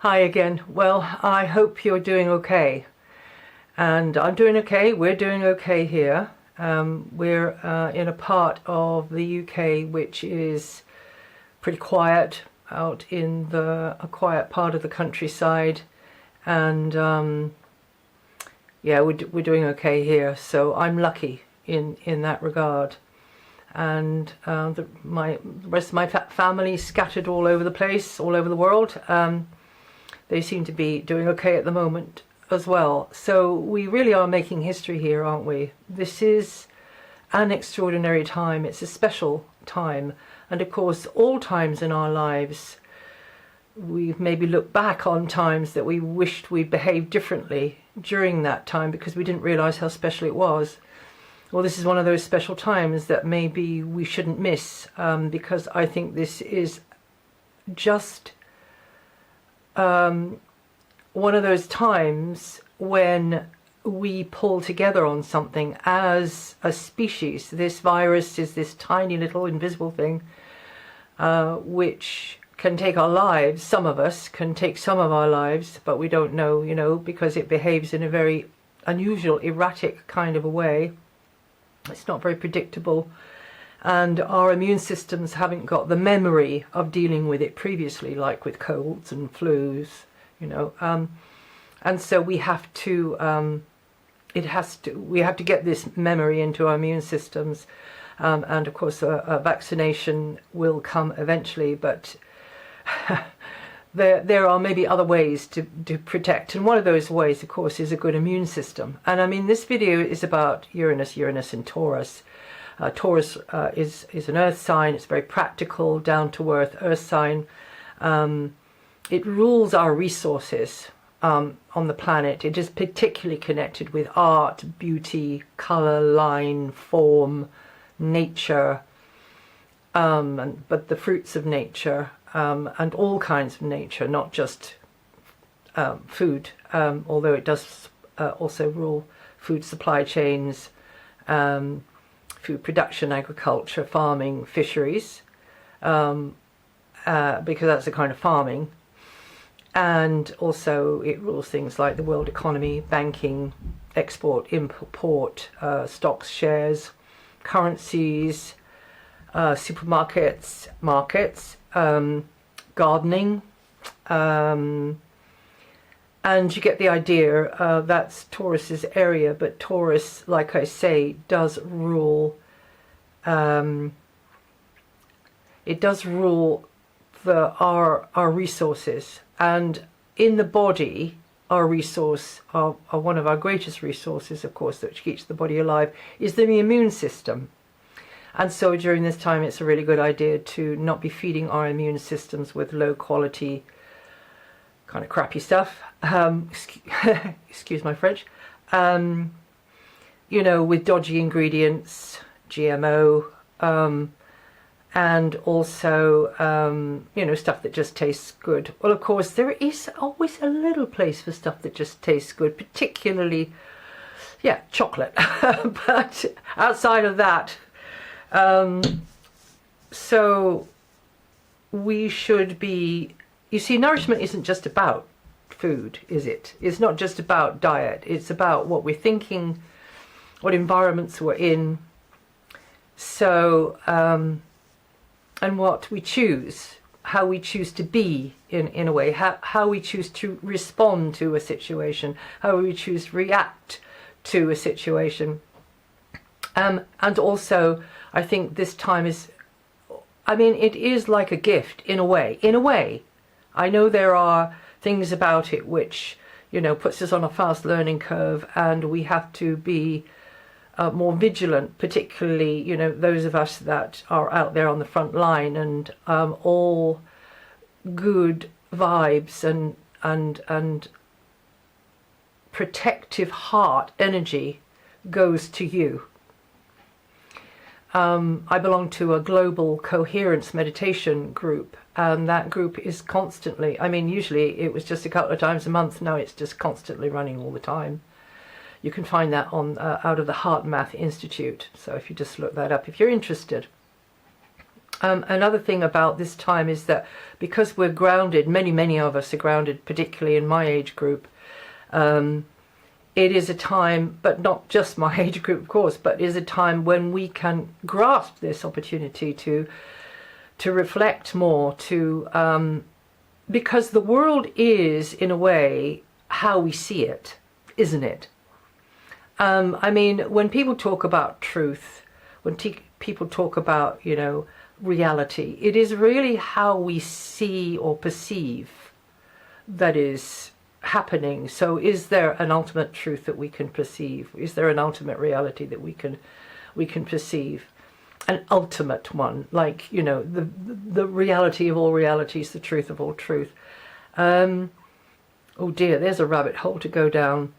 Hi again. Well, I hope you're doing okay. And I'm doing okay. We're doing okay here. We're in a part of the UK which is pretty quiet, out in a quiet part of the countryside. And yeah, we're doing okay here. So I'm lucky in that regard. And the rest of my family scattered all over the place, all over the world. They seem to be doing okay at the moment as well. So we really are making history here, aren't we? This is an extraordinary time. It's a special time. And of course, all times in our lives, we've maybe looked back on times that we wished we'd behaved differently during that time because we didn't realize how special it was. Well, this is one of those special times that maybe we shouldn't miss, because I think this is just one of those times when we pull together on something as a species. This virus is this tiny little invisible thing which can take our lives. Some of us can take some of our lives, but we don't know, you know, because it behaves in a very unusual, erratic kind of a way. It's not very predictable, and our immune systems haven't got the memory of dealing with it previously, like with colds and flus, you know. And so we have to, we have to get this memory into our immune systems, and of course a vaccination will come eventually, but there are maybe other ways to protect, and one of those ways, of course, is a good immune system. And I mean, this video is about Uranus and Taurus. Taurus is an earth sign. It's very practical, down-to-earth earth sign. It rules our resources on the planet. It is particularly connected with art, beauty, color, line, form, nature, but the fruits of nature. And all kinds of nature, not just food, although it does also rule food supply chains, food production, agriculture, farming, fisheries, because that's a kind of farming. And also it rules things like the world economy, banking, export, import, stocks, shares, currencies, supermarkets, markets, gardening, and you get the idea. That's Taurus's area, but Taurus, like I say, does rule, it does rule our resources. And in the body, our resource, one of our greatest resources, of course, that keeps the body alive, is the immune system. And so during this time, it's a really good idea to not be feeding our immune systems with low quality, kind of crappy stuff. Excuse my French. You know, with dodgy ingredients, GMO, and also, you know, stuff that just tastes good. Well, of course, there is always a little place for stuff that just tastes good, particularly, yeah, chocolate. But outside of that, so we should be, you see, nourishment isn't just about food, is it? It's not just about diet. It's about what we're thinking, what environments we're in, so, and what we choose, how we choose to be in a way, how we choose to respond to a situation, how we choose to react to a situation. And also, I think this time is, I mean, it is like a gift in a way. In a way, I know there are things about it which, you know, puts us on a fast learning curve, and we have to be more vigilant, particularly, you know, those of us that are out there on the front line, and all good vibes and protective heart energy goes to you. I belong to a global coherence meditation group, and that group is constantly, I mean, usually it was just a couple of times a month, now it's just constantly running all the time. You can find that on out of the Heart Math Institute, so if you just look that up if you're interested. Another thing about this time is that because we're grounded, many of us are grounded, particularly in my age group, it is a time, but not just my age group, of course, but is a time when we can grasp this opportunity to reflect more, because the world is, in a way, how we see it, isn't it? I mean, when people talk about truth, when people talk about, you know, reality, it is really how we see or perceive that is happening. So is there an ultimate truth that we can perceive? Is there an ultimate reality that we can perceive? An ultimate one, like, you know, the reality of all realities, the truth of all truth. Oh dear, there's a rabbit hole to go down.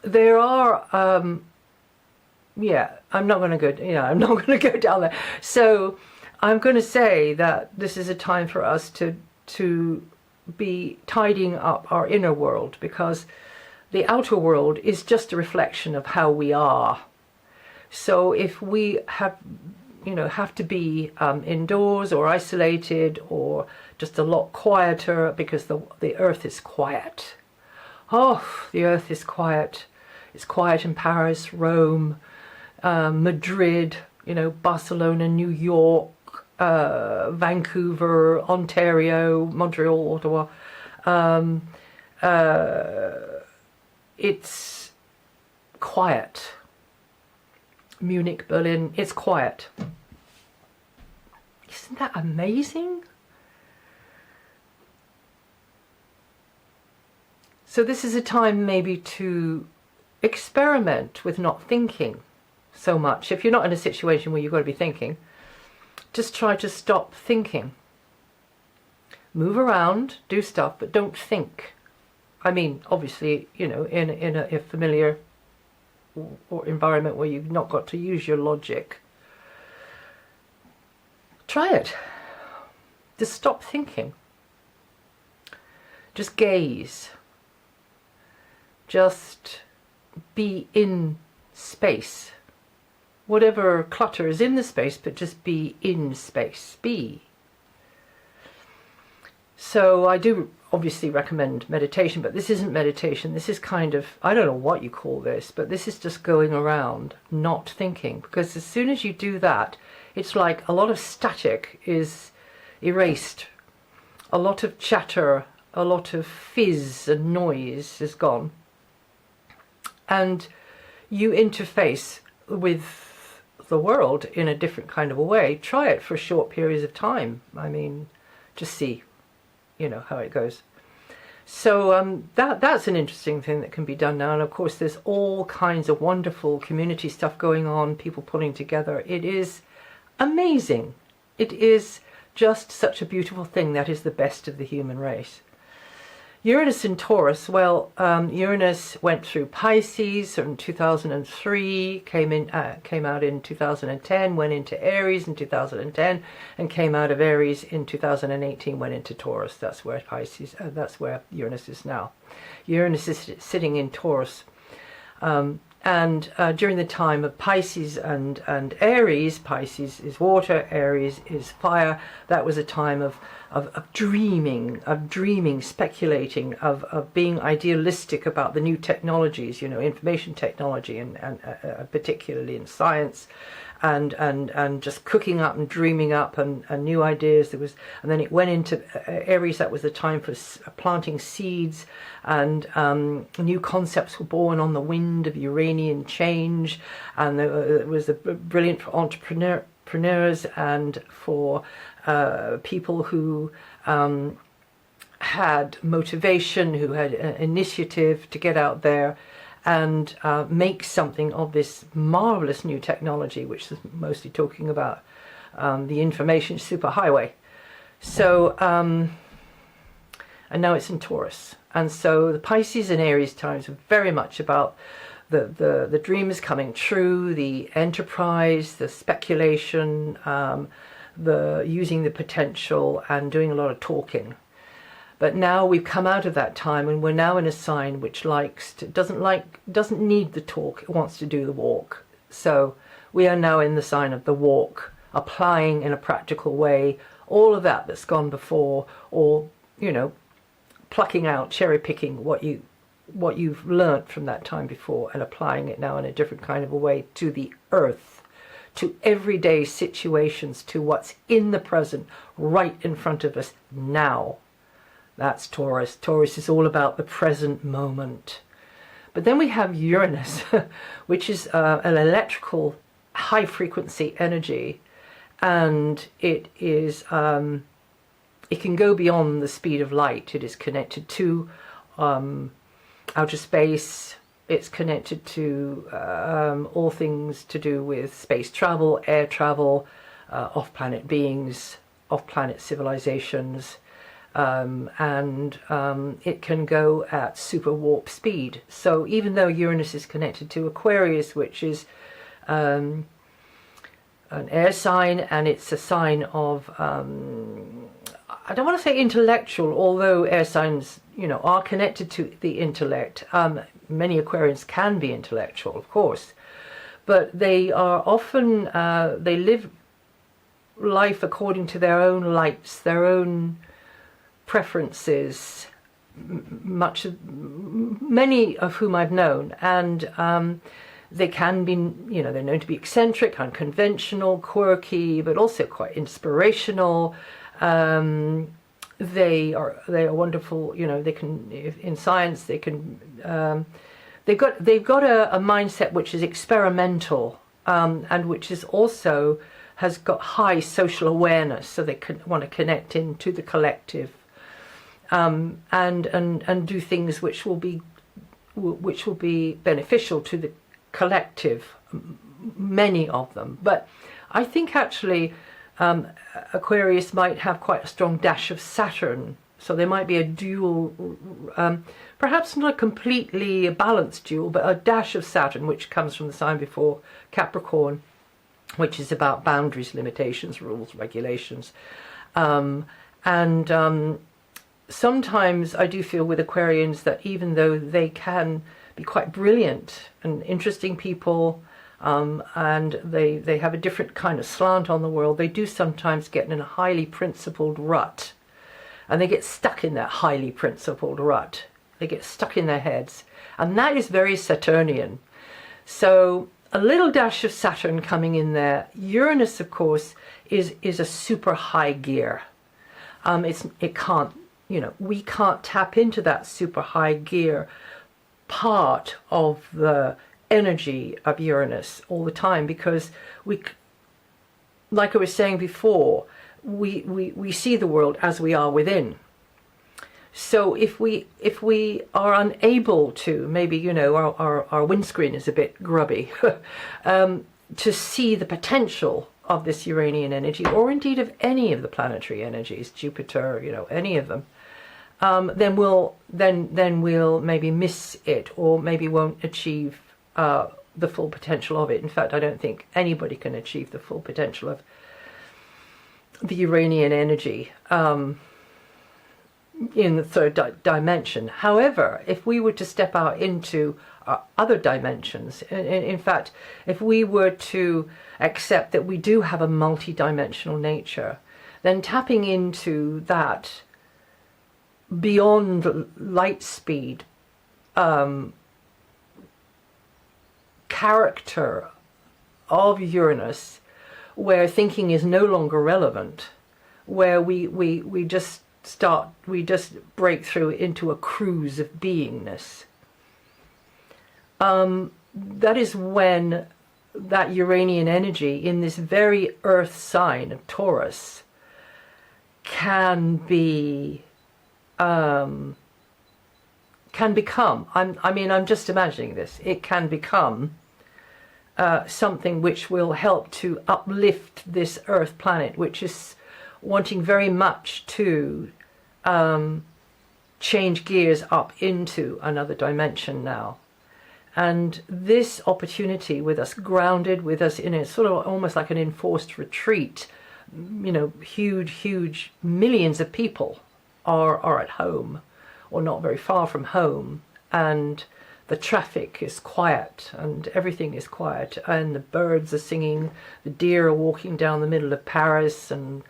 There are, yeah, I'm not going to go, you know, I'm not going to go down there. So I'm going to say that this is a time for us to be tidying up our inner world, because the outer world is just a reflection of how we are. So if we have, you know, have to be indoors or isolated or just a lot quieter because the earth is quiet. Oh, the earth is quiet. It's quiet in Paris, Rome, Madrid, you know, Barcelona, New York, Vancouver, Ontario, Montreal, Ottawa. It's quiet. Munich, Berlin, it's quiet. Isn't that amazing? So this is a time maybe to experiment with not thinking so much. If you're not in a situation where you've got to be thinking, just try to stop thinking. Move around, do stuff, but don't think. I mean, obviously, you know, in a familiar or environment where you've not got to use your logic. Try it. Just stop thinking. Just gaze. Just be in space. Whatever clutter is in the space, but just be in space. Be. So I do obviously recommend meditation, but this isn't meditation. This is kind of, I don't know what you call this, but this is just going around not thinking, because as soon as you do that, it's like a lot of static is erased. A lot of chatter, a lot of fizz and noise is gone. And you interface with the world in a different kind of a way. Try it for short periods of time. I mean, just see, you know, how it goes. So that's an interesting thing that can be done now. And of course, there's all kinds of wonderful community stuff going on, people pulling together. It is amazing. It is just such a beautiful thing. That is the best of the human race. Uranus in Taurus, well, Uranus went through Pisces in 2003, came out in 2010, went into Aries in 2010, and came out of Aries in 2018, went into Taurus. That's where that's where Uranus is now. Uranus is sitting in Taurus. And during the time of Pisces and Aries, Pisces is water, Aries is fire, that was a time of dreaming, speculating, of being idealistic about the new technologies, you know, information technology and particularly in science, and just cooking up and dreaming up and new ideas. And then it went into Aries. That was the time for planting seeds, and new concepts were born on the wind of Uranian change, and it was brilliant for entrepreneurs and for people who had motivation, who had initiative to get out there and make something of this marvelous new technology, which is mostly talking about the information superhighway. So, and now it's in Taurus. And so the Pisces and Aries times are very much about the dreams coming true, the enterprise, the speculation, the using the potential and doing a lot of talking. But now we've come out of that time, and we're now in a sign which doesn't need the talk, it wants to do the walk. So we are now in the sign of the walk, applying in a practical way all of that that's gone before, or, you know, plucking out, cherry picking what you've learnt from that time before and applying it now in a different kind of a way to the earth, to everyday situations, to what's in the present, right in front of us now. That's Taurus. Taurus is all about the present moment. But then we have Uranus, which is an electrical high frequency energy, and it is it can go beyond the speed of light. It is connected to outer space. It's connected to all things to do with space travel, air travel, off-planet beings, off-planet civilizations, and it can go at super warp speed. So even though Uranus is connected to Aquarius, which is an air sign, and it's a sign of I don't want to say intellectual, although air signs, you know, are connected to the intellect. Many Aquarians can be intellectual, of course, but they are often they live life according to their own lights, their own preferences, many of whom I've known, and they can be, you know, they're known to be eccentric, unconventional, quirky, but also quite inspirational. They are wonderful, you know. They can, in science, they can they've got a mindset which is experimental, and which is also has got high social awareness, so they want to connect into the collective, and do things which will be beneficial to the collective, many of them. But I think actually Aquarius might have quite a strong dash of Saturn, so there might be a dual, perhaps not a completely balanced dual, but a dash of Saturn, which comes from the sign before, Capricorn, which is about boundaries, limitations, rules, regulations. Sometimes I do feel with Aquarians that even though they can be quite brilliant and interesting people, and they have a different kind of slant on the world, they do sometimes get in a highly principled rut, and they get stuck in that highly principled rut. They get stuck in their heads, and that is very Saturnian. So a little dash of Saturn coming in there. Uranus, of course, is a super high gear. It can't, you know, we can't tap into that super high gear part of the energy of Uranus all the time, because we, like I was saying before, we see the world as we are within. So if we are unable to, maybe, you know, our windscreen is a bit grubby, to see the potential of this Uranian energy, or indeed of any of the planetary energies, Jupiter, you know, any of them, then we'll maybe miss it, or maybe won't achieve the full potential of it. In fact, I don't think anybody can achieve the full potential of the Uranian energy in the third dimension. However, if we were to step out into other dimensions, in fact, if we were to accept that we do have a multi-dimensional nature, then tapping into that beyond light speed character of Uranus, where thinking is no longer relevant, where we just break through into a cruise of beingness. That is when that Uranian energy in this very earth sign of Taurus can become, I'm just imagining this, it can become something which will help to uplift this earth planet, which is wanting very much to change gears up into another dimension now. And this opportunity, with us grounded, with us in a sort of almost like an enforced retreat, you know, huge millions of people are at home, or not very far from home, and the traffic is quiet and everything is quiet, and the birds are singing, the deer are walking down the middle of Paris, and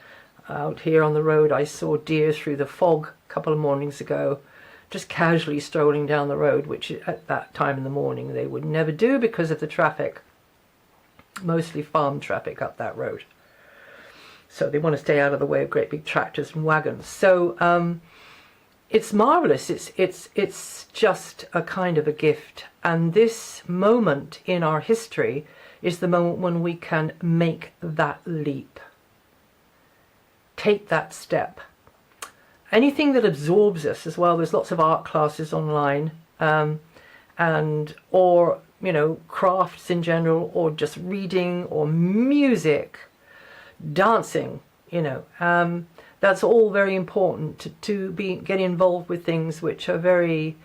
out here on the road I saw deer through the fog a couple of mornings ago, just casually strolling down the road, which at that time in the morning they would never do because of the traffic, mostly farm traffic up that road. So they want to stay out of the way of great big tractors and wagons. So it's marvelous. It's just a kind of a gift. And this moment in our history is the moment when we can make that leap. Take that step. Anything that absorbs us as well. There's lots of art classes online, or crafts in general, or just reading, or music, dancing. That's all very important to get involved with things which are very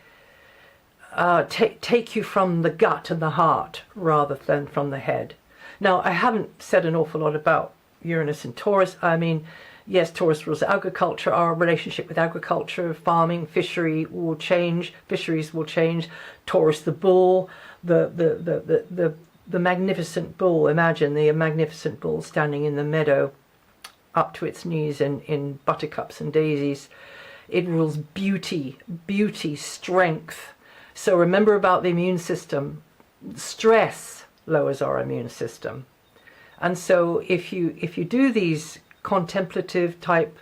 take you from the gut and the heart rather than from the head. Now, I haven't said an awful lot about Uranus and Taurus. I mean, yes, Taurus rules agriculture. Our relationship with agriculture, farming, fisheries will change. Taurus, the bull, the magnificent bull. Imagine the magnificent bull standing in the meadow, up to its knees in buttercups and daisies. It rules beauty, strength. So remember about the immune system. Stress lowers our immune system, and so if you do these contemplative type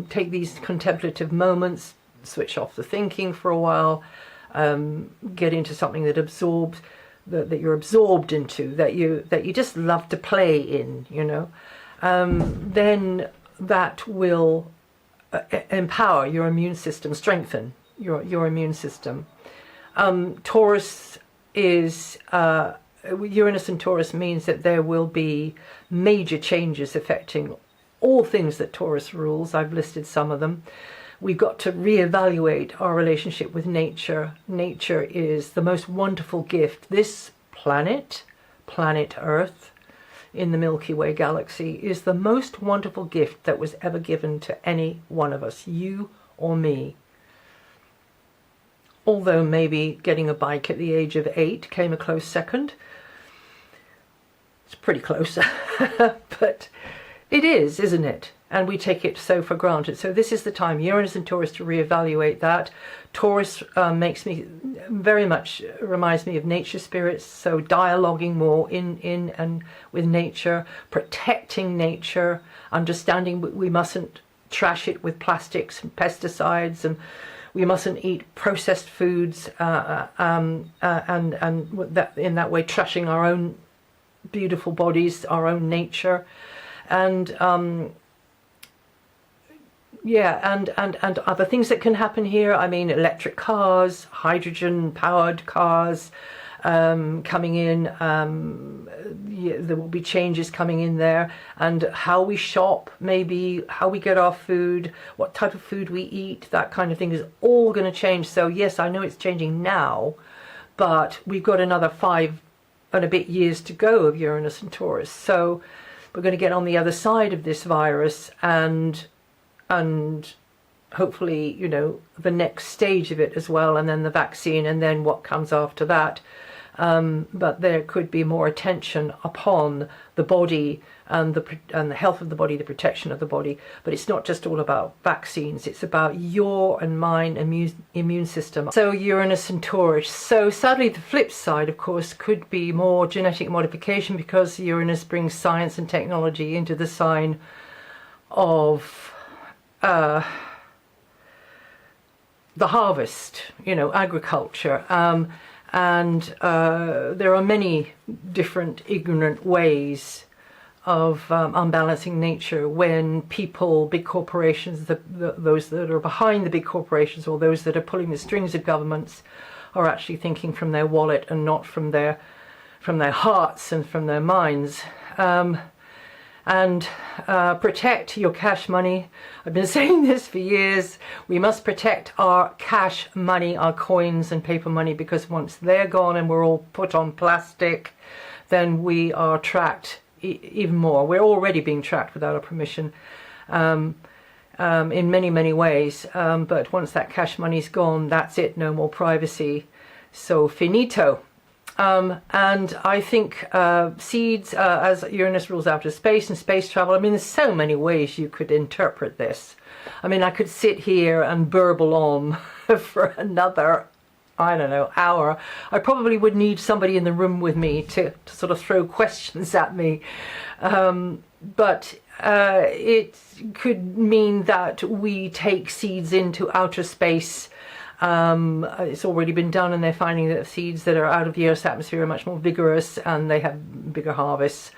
take these contemplative moments, switch off the thinking for a while, get into something that absorbs, that you're absorbed into, that you just love to play in, then that will empower your immune system, strengthen your immune system. Taurus is Uranus and Taurus means that there will be major changes affecting all things that Taurus rules. I've listed some of them. We've got to reevaluate our relationship with nature. Nature is the most wonderful gift. This planet Earth in the Milky Way galaxy is the most wonderful gift that was ever given to any one of us, you or me. Although maybe getting a bike at the age of 8 came a close second. It's pretty close, but it is, isn't it? And we take it so for granted. So this is the time, Uranus and Taurus, to reevaluate that. Taurus reminds me of nature spirits, so dialoguing more in and with nature, protecting nature, understanding we mustn't trash it with plastics and pesticides, and we mustn't eat processed foods, and that in that way trashing our own beautiful bodies, our own nature, and other things that can happen here. I mean, electric cars, hydrogen-powered cars coming in. There will be changes coming in there, and how we shop, maybe how we get our food, what type of food we eat, that kind of thing is all going to change. So yes, I know it's changing now, but we've got another 5 and a bit years to go of Uranus and Taurus. So we're going to get on the other side of this virus, and hopefully, the next stage of it as well, and then the vaccine, and then what comes after that. But there could be more attention upon the body and the health of the body, the protection of the body. But it's not just all about vaccines. It's about your and mine immune system. So Uranus and Taurus. So sadly, the flip side, of course, could be more genetic modification, because Uranus brings science and technology into the sign of the harvest, agriculture. And there are many different ignorant ways of unbalancing nature when people, big corporations, those that are behind the big corporations, or those that are pulling the strings of governments, are actually thinking from their wallet and not from their hearts and from their minds. Protect your cash money. I've been saying this for years. We must protect our cash money, our coins and paper money, because once they're gone and we're all put on plastic, then we are tracked even more. We're already being tracked without our permission. in many, many ways. But once that cash money's gone, that's it, no more privacy. So finito. And I think seeds, as Uranus rules outer space and space travel, I mean, there's so many ways you could interpret this. I mean, I could sit here and burble on for another, I don't know, hour. I probably would need somebody in the room with me to sort of throw questions at me. But it could mean that we take seeds into outer space. It's already been done, and they're finding that seeds that are out of the Earth's atmosphere are much more vigorous and they have bigger harvests.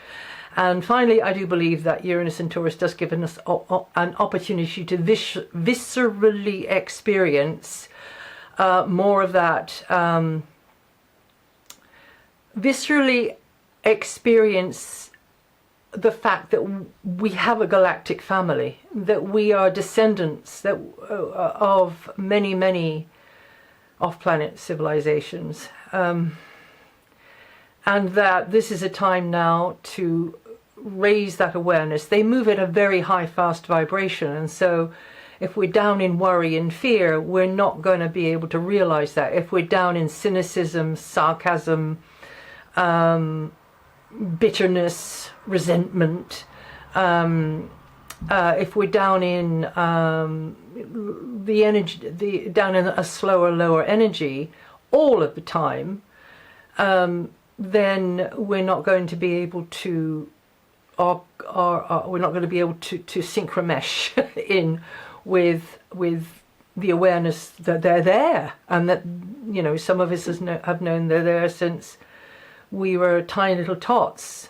And finally, I do believe that Uranus and Taurus does give us an opportunity to viscerally experience more of that, viscerally experience the fact that we have a galactic family, that we are descendants of many, many off-planet civilizations, and that this is a time now to raise that awareness. They move at a very high, fast vibration, and so if we're down in worry and fear, we're not going to be able to realize that. If we're down in cynicism, sarcasm, bitterness, resentment, if we're down in the energy, down in a slower, lower energy all of the time, then we're not going to be able to, we're not going to be able to synchromesh in with the awareness that they're there, and that, you know, some of us have known they're there since we were tiny little tots.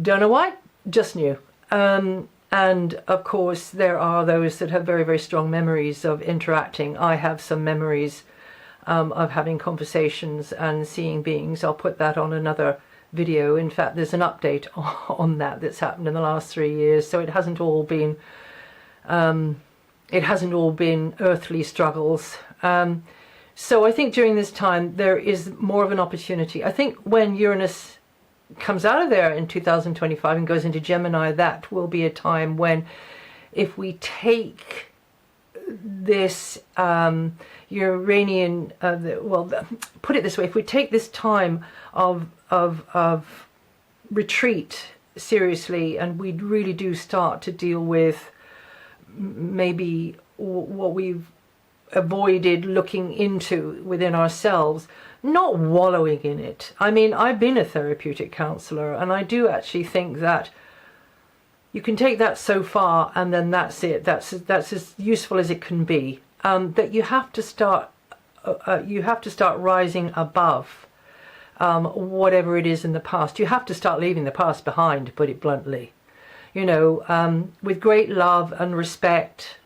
Don't know why, just knew. And of course there are those that have very, very strong memories of interacting. I have some memories of having conversations and seeing beings. I'll put that on another video. In fact, there's an update on that's happened in the last 3 years. So it hasn't all been earthly struggles. So I think during this time there is more of an opportunity. I think when Uranus comes out of there in 2025 and goes into Gemini, that will be a time when, if we take this Uranian, put it this way, if we take this time of retreat seriously, and we really do start to deal with maybe what we've avoided looking into within ourselves, not wallowing in it. I mean, I've been a therapeutic counselor, and I do actually think that you can take that so far, and then that's it. That's as useful as it can be. That you have to start rising above whatever it is in the past. You have to start leaving the past behind, to put it bluntly. You know, with great love and respect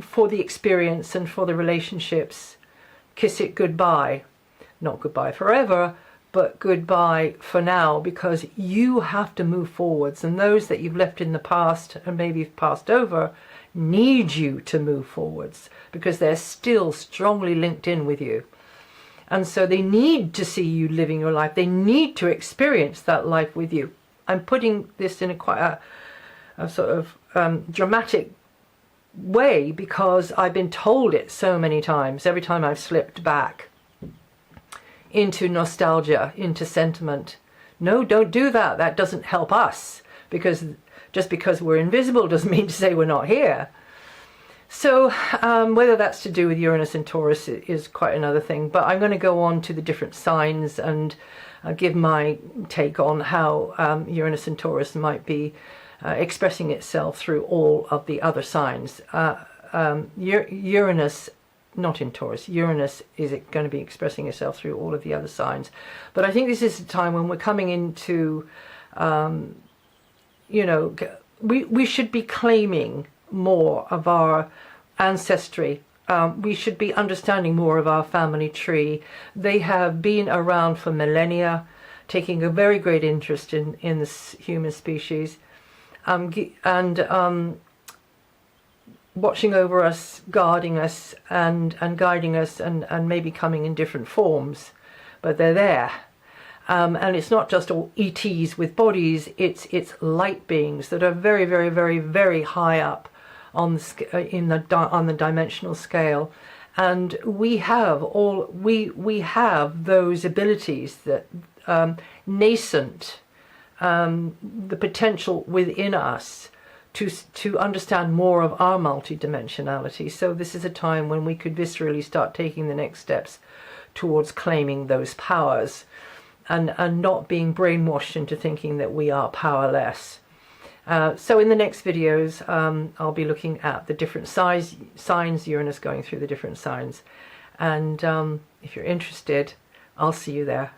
for the experience and for the relationships. Kiss it goodbye. Not goodbye forever, but goodbye for now, because you have to move forwards, and those that you've left in the past and maybe you've passed over need you to move forwards, because they're still strongly linked in with you. And so they need to see you living your life. They need to experience that life with you. I'm putting this in quite a sort of dramatic way, because I've been told it so many times. Every time I've slipped back into nostalgia, into sentiment. No, don't do that. That doesn't help us, because just because we're invisible doesn't mean to say we're not here. So whether that's to do with Uranus and Taurus is quite another thing. But I'm going to go on to the different signs and give my take on how Uranus and Taurus might be expressing itself through all of the other signs. Uranus, not in Taurus, Uranus is going to be expressing itself through all of the other signs. But I think this is a time when we're coming into, you know, we should be claiming more of our ancestry. We should be understanding more of our family tree. They have been around for millennia, taking a very great interest in the human species, and watching over us, guarding us, and guiding us, and maybe coming in different forms, but they're there. And it's not just all ETs with bodies, it's light beings that are very, very, very, very high up on the dimensional scale. And we have those abilities, that nascent, the potential within us to understand more of our multidimensionality. So this is a time when we could viscerally start taking the next steps towards claiming those powers, and not being brainwashed into thinking that we are powerless. So in the next videos, I'll be looking at the different signs, Uranus going through the different signs. And if you're interested, I'll see you there.